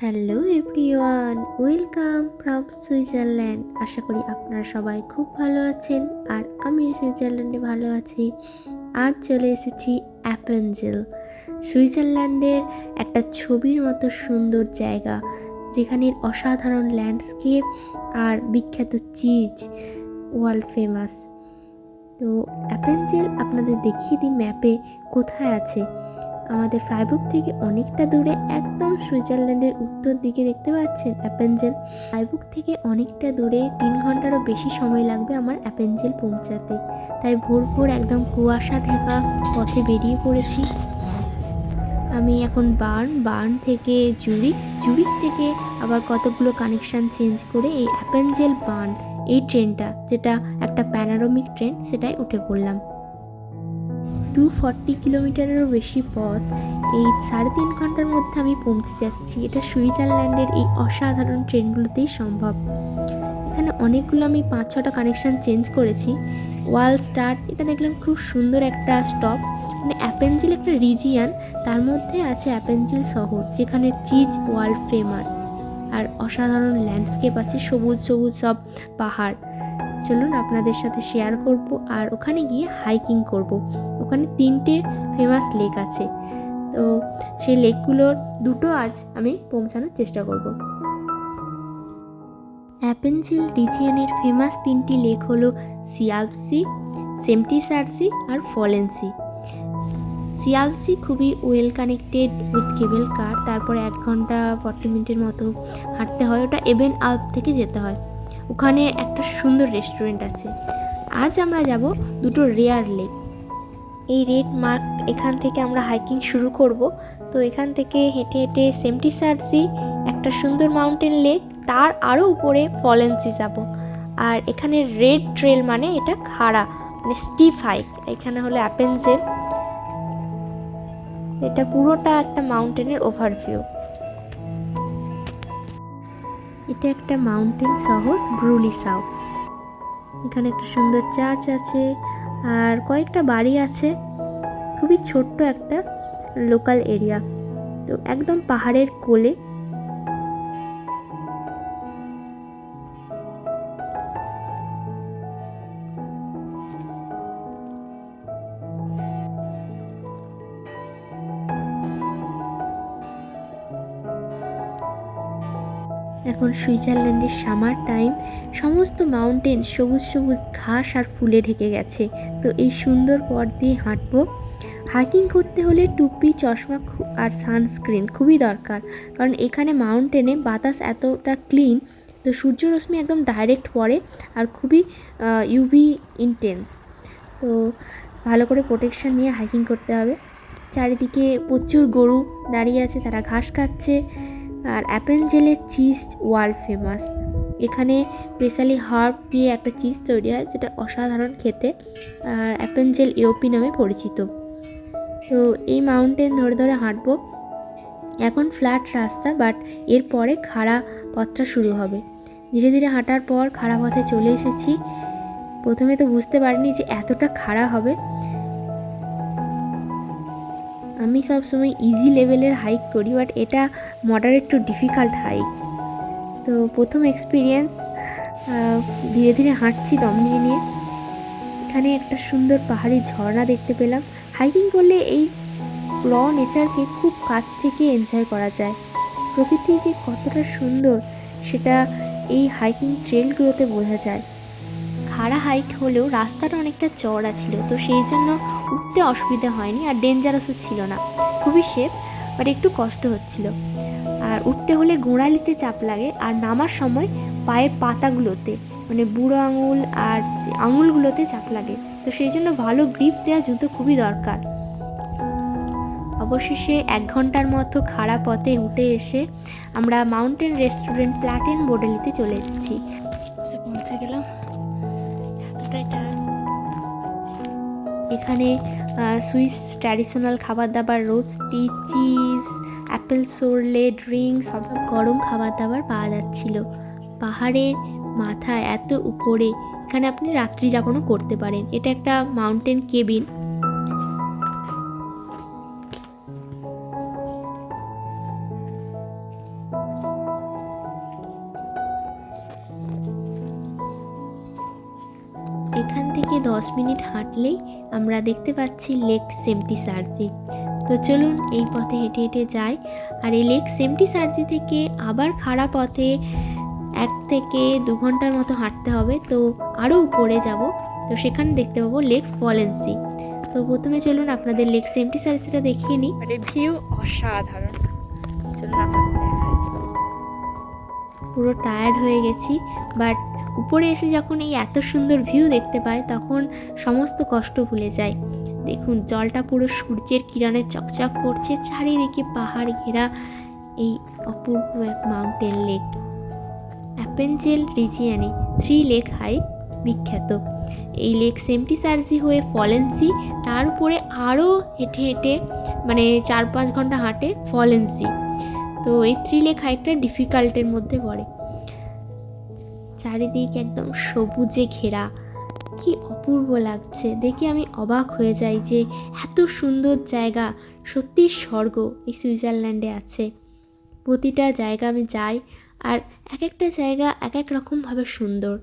Hello everyone, welcome from Switzerland. আশা করি আপনারা সবাই খুব ভালো আছেন আর আমিও সুইজারল্যান্ডে ভালো আছি। আজ চলে এসেছি অ্যাপেনজেল, সুইজারল্যান্ডের একটা ছবির মতো সুন্দর জায়গা, যেখানের অসাধারণ ল্যান্ডস্কেপ আর বিখ্যাত চিজ ওয়ার্ল্ড ফেমাস। তো অ্যাপেনজেল আপনাদের দেখিয়ে দিই ম্যাপে কোথায় আছে। আমাদের ফ্রাইবুর্গ থেকে অনেকটা দূরে, একদম সুইজারল্যান্ডের উত্তর দিকে দেখতে পাচ্ছেন অ্যাপেনজেল। ফ্রাইবুর্গ থেকে অনেকটা দূরে, 3 ঘন্টারও বেশি সময় লাগবে আমার অ্যাপেনজেল পৌঁছাতে। তাই ভোর ভোর একদম কুয়াশা ঢাকা পথে বেরিয়ে পড়েছি। আমি এখন বার্ন থেকে জুরিক থেকে আবার কতগুলো কানেকশান চেঞ্জ করে এই অ্যাপেনজেল বার্ন, এই ট্রেনটা যেটা একটা প্যানারোমিক ট্রেন, সেটাই উঠে পড়লাম। 240 কিলোমিটারেরও বেশি পথ এই 3.5 ঘন্টার মধ্যে আমি পৌঁছে যাচ্ছি। এটা সুইজারল্যান্ডের এই অসাধারণ ট্রেনগুলোতেই সম্ভব। এখানে অনেকগুলো আমি 5-6টা কানেকশান চেঞ্জ করেছি। ওয়াল স্টার্ট, এটা দেখলাম খুব সুন্দর একটা স্টপ। মানে অ্যাপেনজেল একটা রিজিয়ান, তার মধ্যে আছে অ্যাপেনজেল শহর, যেখানে চিজ ওয়ার্ল্ড ফেমাস আর অসাধারণ ল্যান্ডস্কেপ আছে, সবুজ সবুজ সব পাহাড়। চলুন আপনাদের সাথে শেয়ার করব আর ওখানে গিয়ে হাইকিং করব। ওখানে 3টে ফেমাস লেক আছে, তো সেই লেকগুলোর দুটো আজ আমি পৌঁছানোর চেষ্টা করব। অ্যাপেনজেল রিজিয়নের ফেমাস 3টি লেক হলো সিয়ালবসি, সেমটিসারসি আর ফলেন্সি। সিয়ালবসি খুবই ওয়েল কানেক্টেড উইথ কেবল কার, তারপরে 1 ঘন্টা 40 মিনিটের মতো হাঁটতে হয়। ওটা এবেন আল্প থেকে যেতে হয়। ওখানে একটা সুন্দর রেস্টুরেন্ট আছে। আজ আমরা যাব দুটো রেয়ার লেক। এই রেড মার্ক, এখান থেকে আমরা হাইকিং শুরু করব। তো এখান থেকে হেঁটে হেঁটে সেমটিসারসি, একটা সুন্দর মাউন্টেন লেক, তার আরও উপরে ফলেন্সি যাব। আর এখানে রেড ট্রেল মানে এটা খাড়া, মানে স্টিফ হাইক। এখানে হলো অ্যাপেনজেল, এটা পুরোটা একটা মাউন্টেনের ওভারভিউ। এটা একটা মাউন্টেন শহর ব্রুলিসাউ। এখানে একটা সুন্দর চার্চ আছে আর কয়েকটা বাড়ি আছে। খুবই ছোট্ট একটা লোকাল এরিয়া, তো একদম পাহাড়ের কোলে। এখন সুইজারল্যান্ডের সামার টাইম, সমস্ত মাউন্টেন সবুজ সবুজ ঘাস আর ফুলে ঢেকে গেছে। তো এই সুন্দর পথ দিয়ে হাঁটবো। হাইকিং করতে হলে টুপি, চশমা আর সানস্ক্রিন খুবই দরকার, কারণ এখানে মাউন্টেনে বাতাস এতটা ক্লিন, তো সূর্যরশ্মি একদম ডাইরেক্ট পড়ে আর খুবই ইউভি ইন্টেন্স। তো ভালো করে প্রোটেকশন নিয়ে হাইকিং করতে হবে। চারিদিকে প্রচুর গরু দাঁড়িয়ে আছে, তারা ঘাস খাচ্ছে। আর অ্যাপেনজেলের চিজ ওয়ার্ল্ড ফেমাস। এখানে স্পেশালি হার্ব দিয়ে একটা চিজ তৈরি হয়, যেটা অসাধারণ খেতে। আর অ্যাপেনজেল ইওপি নামে পরিচিত। তো এই মাউন্টেন ধরে ধরে হাঁটবো। এখন ফ্ল্যাট রাস্তা, বাট এরপরে খাড়া পথটা শুরু হবে। ধীরে ধীরে হাঁটার পর খাড়া পথে চলে এসেছি। প্রথমে তো বুঝতে পারিনি যে এতটা খাড়া হবে। আমি সবসময় ইজি লেভেলের হাইক করি, বাট এটা মডারেট টু ডিফিকাল্ট হাইক। তো প্রথম এক্সপিরিয়েন্স। ধীরে ধীরে হাঁটছি দম নিয়ে নিয়ে। এখানে একটা সুন্দর পাহাড়ি ঝর্ণা দেখতে পেলাম। হাইকিং করলে এই র নেচারকে খুব কাছ থেকে এনজয় করা যায়। প্রকৃতি যে কতটা সুন্দর সেটা এই হাইকিং ট্রেলগুলোতে বোঝা যায়। খাড়া হাইক হলেও রাস্তাটা অনেকটা চওড়া ছিল, তো সেই জন্য উঠতে অসুবিধা হয়নি আর ডেঞ্জারাসও ছিল না, খুবই সেফ। বাট একটু কষ্ট হচ্ছিল। আর উঠতে হলে গোড়ালিতে চাপ লাগে আর নামার সময় পায়ের পাতাগুলোতে, মানে বুড়ো আঙুল আর আঙুলগুলোতে চাপ লাগে। তো সেই জন্য ভালো গ্রিপ দেওয়া জুতো খুবই দরকার। অবশেষে 1 ঘন্টার মতো খাড়া পথে উঠে এসে আমরা মাউন্টেন রেস্টুরেন্ট প্ল্যাটেন বোডেলিতে চলে এসেছি। পৌঁছে গেলাম। এখানে সুইস ট্র্যাডিশনাল খাবার দাবার, রোস্টি, চিজ, অ্যাপেল সোরলে, ড্রিঙ্ক, সব গরম খাবার দাবার পাওয়া যাচ্ছিল। পাহাড়ের মাথায় এত উপরে, এখানে আপনি রাত্রি যাপনও করতে পারেন। এটা একটা মাউন্টেন কেবিন। এখান থেকে 10 মিনিট হাঁটলেই আমরা দেখতে পাচ্ছি লেক সেম্পটিসার্জি। তো চলুন এই পথে হেঁটে হেঁটে যাই। আর এই লেক সেম্পটিসার্জি থেকে আবার খাড়া পথে 1 থেকে 2 ঘন্টার মতো হাঁটতে হবে। তো আরও উপরে যাব, তো সেখানে দেখতে পাবো লেক ফলেন্সি। তো প্রথমে চলুন আপনাদের লেক সেম্পটিসার্জিটা দেখিয়ে নিই। আর এই ভিউ অসাধারণ, চলুন আপনাদের দেখাই। পুরো টায়ার্ড হয়ে গেছি, বাট উপরে এসে যখন এই এত সুন্দর ভিউ দেখতে পাই তখন সমস্ত কষ্ট ভুলে যায়। দেখুন জলটা পুরো সূর্যের কিরণে চকচক করছে, চারিদিকে পাহাড় ঘেরা এই অপূর্ব এক মাউন্টেন লেক। অ্যাপেনজেল রিজিয়নে 3 লেক হাইক বিখ্যাত। এই লেক সেম্পটিসার্জি হয়ে ফলেন্সি, তার উপরে আরও হেঁটে হেঁটে 4-5 ঘন্টা হাঁটে ফলেন্সি। তো এই 3 লেক হাইকটা ডিফিকাল্টের মধ্যে পড়ে। চারিদিক একদম সবুজে ঘেরা, কি অপূর্ব লাগছে দেখে আমি অবাক হয়ে যাই যে এত সুন্দর জায়গা, সত্যি স্বর্গ এই সুইজারল্যান্ডে আছে। প্রতিটা জায়গা আমি যাই আর এক একটা জায়গা এক এক রকমভাবে সুন্দর।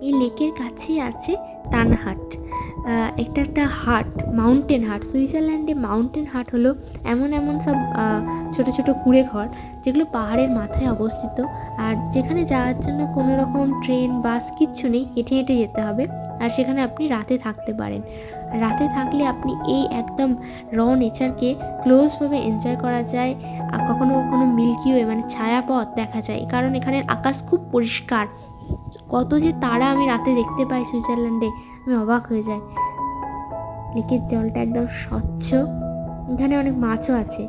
এই লেকের কাছেই আছে তানহাট, একটা হাট, মাউন্টেন হাট। সুইজারল্যান্ডে মাউন্টেন হাট হলো এমন সব ছোট ছোট কুঁড়ে ঘর যেগুলো পাহাড়ের মাথায় অবস্থিত, আর যেখানে যাওয়ার জন্য কোনো রকম ট্রেন বাস কিচ্ছু নেই, হেঁটে হেঁটে যেতে হবে। আর সেখানে আপনি রাতে থাকতে পারেন। রাতে থাকলে আপনি এই একদম র নেচারকে ক্লোজভাবে এনজয় করা যায়। আর কখনো কখনো মিল্কি ওয়ে ছায়াপথ দেখা যায়, কারণ এখানের আকাশ খুব পরিষ্কার। কত যে তারা আমি রাতে দেখতে পাই সুইজারল্যান্ডে, আমি অবাক হয়ে যাই। লেকের জলটা একদম স্বচ্ছ, এখানে অনেক মাছও আছে।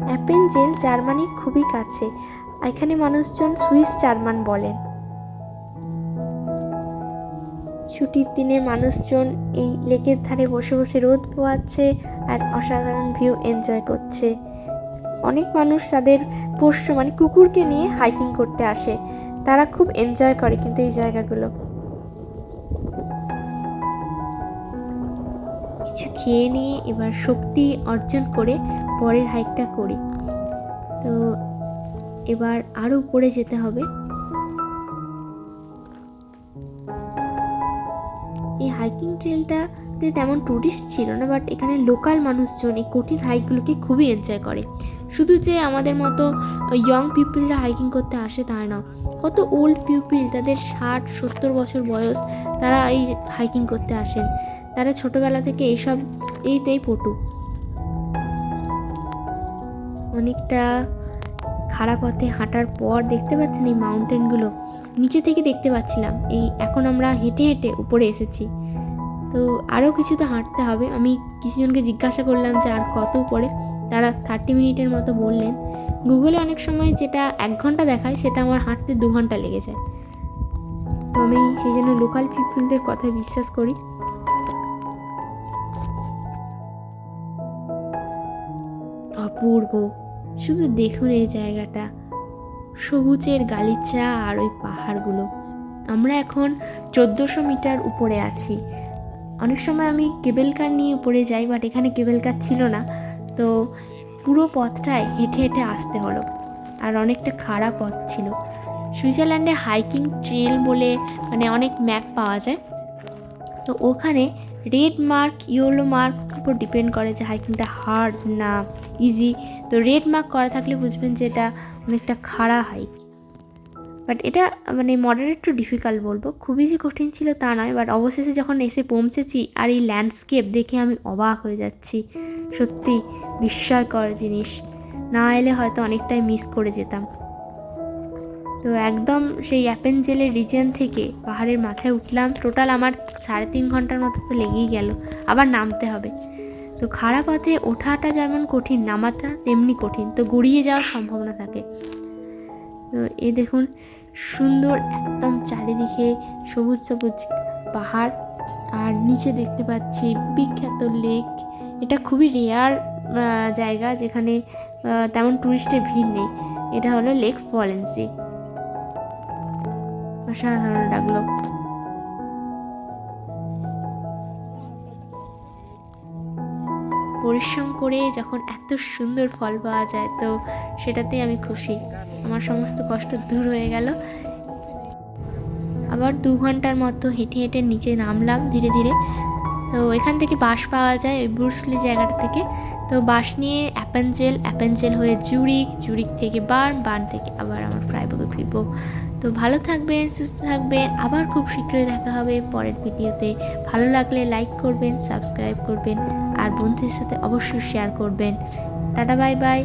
অ্যাপেনজেল জার্মানির খুবই কাছে, এখানে মানুষজন সুইস জার্মান বলেন। ছুটির দিনে মানুষজন এই লেকের ধারে বসে বসে রোদ পোয়াচ্ছে আর অসাধারণ ভিউ এনজয় করছে। অনেক মানুষ তাদের পোষ্য কুকুরকে নিয়ে হাইকিং করতে আসে, তারা খুব এনজয় করে কিন্তু এই জায়গাগুলো। কিছু খেয়ে নিয়ে এবার শক্তি অর্জন করে পরের হাইকটা করি। তো এবার আরও উপরে যেতে হবে। এই হাইকিং ট্রেলটাতে তেমন টুরিস্ট ছিল না, বাট এখানে লোকাল মানুষজন এই কঠিন হাইকগুলোকে খুবই এনজয় করে। শুধু যে আমাদের মতো ইয়ং পিপলরা হাইকিং করতে আসে তা না, কত ওল্ড পিপল, তাদের 60-70 বছর বয়স, তারা এই হাইকিং করতে আসেন। তারা ছোটোবেলা থেকে এইতেই পটু। অনেকটা খাড়া পথে হাঁটার পর দেখতে পাচ্ছেন এই মাউন্টেনগুলো, নিচে থেকে দেখতে পাচ্ছিলাম। এই এখন আমরা হেঁটে হেঁটে উপরে এসেছি, তো আরও কিছু তো হাঁটতে হবে। আমি কিছুজনকে জিজ্ঞাসা করলাম যে আর কত উপরে, তারা 30 মিনিটের মতো বললেন। গুগলে অনেক সময় যেটা 1 ঘন্টা দেখায় সেটা আমার হাঁটতে 2 ঘন্টা লেগে যায়। তো আমি সেই জন্য লোকাল পিপলদের কথা বিশ্বাস করি। অপূর্ব, শুধু দেখুন এই জায়গাটা, সবুজের গালিচা আর ওই পাহাড়গুলো। আমরা এখন 1400 মিটার উপরে আছি। অনেক সময় আমি কেবল কার নিয়ে উপরে যাই, বাট এখানে কেবল কার ছিল না, তো পুরো পথটায় হেঁটে হেঁটে আসতে হলো, আর অনেকটা খাড়া পথ ছিল। সুইজারল্যান্ডে হাইকিং ট্রেল বলে অনেক ম্যাপ পাওয়া যায়, তো ওখানে রেড মার্ক ইয়েলো মার্ক উপর ডিপেন্ড করে যে হাইকিংটা হার্ড না ইজি। তো রেড মার্ক করা থাকলে বুঝবেন যে এটা অনেকটা খাড়া হাইক, বাট এটা মডারেট টু ডিফিকাল্ট বলবো। খুবই যে কঠিন ছিল তা নয়, বাট অবশেষে যখন এসে পৌঁছেছি আর এই ল্যান্ডস্কেপ দেখে আমি অবাক হয়ে যাচ্ছি। সত্যি বিস্ময়কর জিনিস, না এলে হয়তো অনেকটাই মিস করে যেতাম। তো একদম সেই অ্যাপেনজেলের রিজিয়ন থেকে পাহাড়ের মাথায় উঠলাম। টোটাল আমার 3.5 ঘন্টার মতো তো লেগেই গেল, আবার নামতে হবে। তো খাড়া পথে ওঠাটা যেমন কঠিন, নামাটা তেমনি কঠিন, তো গড়িয়ে যাওয়ার সম্ভাবনা থাকে। তো দেখুন সুন্দর একদম চারিদিকে সবুজ সবুজ পাহাড়, আর নিচে দেখতে পাচ্ছি বিখ্যাত লেক। এটা খুবই রেয়ার জায়গা যেখানে তেমন টুরিস্টের ভিড় নেই। এটা হলো লেক ফলেন্সি। অসাধারণ লাগলো। পরিশ্রম করে যখন এত সুন্দর ফল পাওয়া যায় তো সেটাতেই আমি খুশি। আমার সমস্ত কষ্ট দূর হয়ে গেল। আবার 2 ঘন্টার মতো হেঁটে হেঁটে নিচে নামলাম ধীরে ধীরে। তো এখান থেকে বাস পাওয়া যায় ওই ব্রুসলি জায়গাটা থেকে। তো বাস নিয়ে অ্যাপেনজেল হয়ে জুরিক থেকে বার্ন থেকে আবার আমার ফ্রাইবুর্গে ফিরবো। তো ভালো থাকবেন, সুস্থ থাকবেন, আবার খুব শীঘ্রই দেখা হবে পরের ভিডিওতে। ভালো লাগলে লাইক করবেন, সাবস্ক্রাইব করবেন আর বন্ধুদের সাথে অবশ্যই শেয়ার করবেন। Tata, bye bye.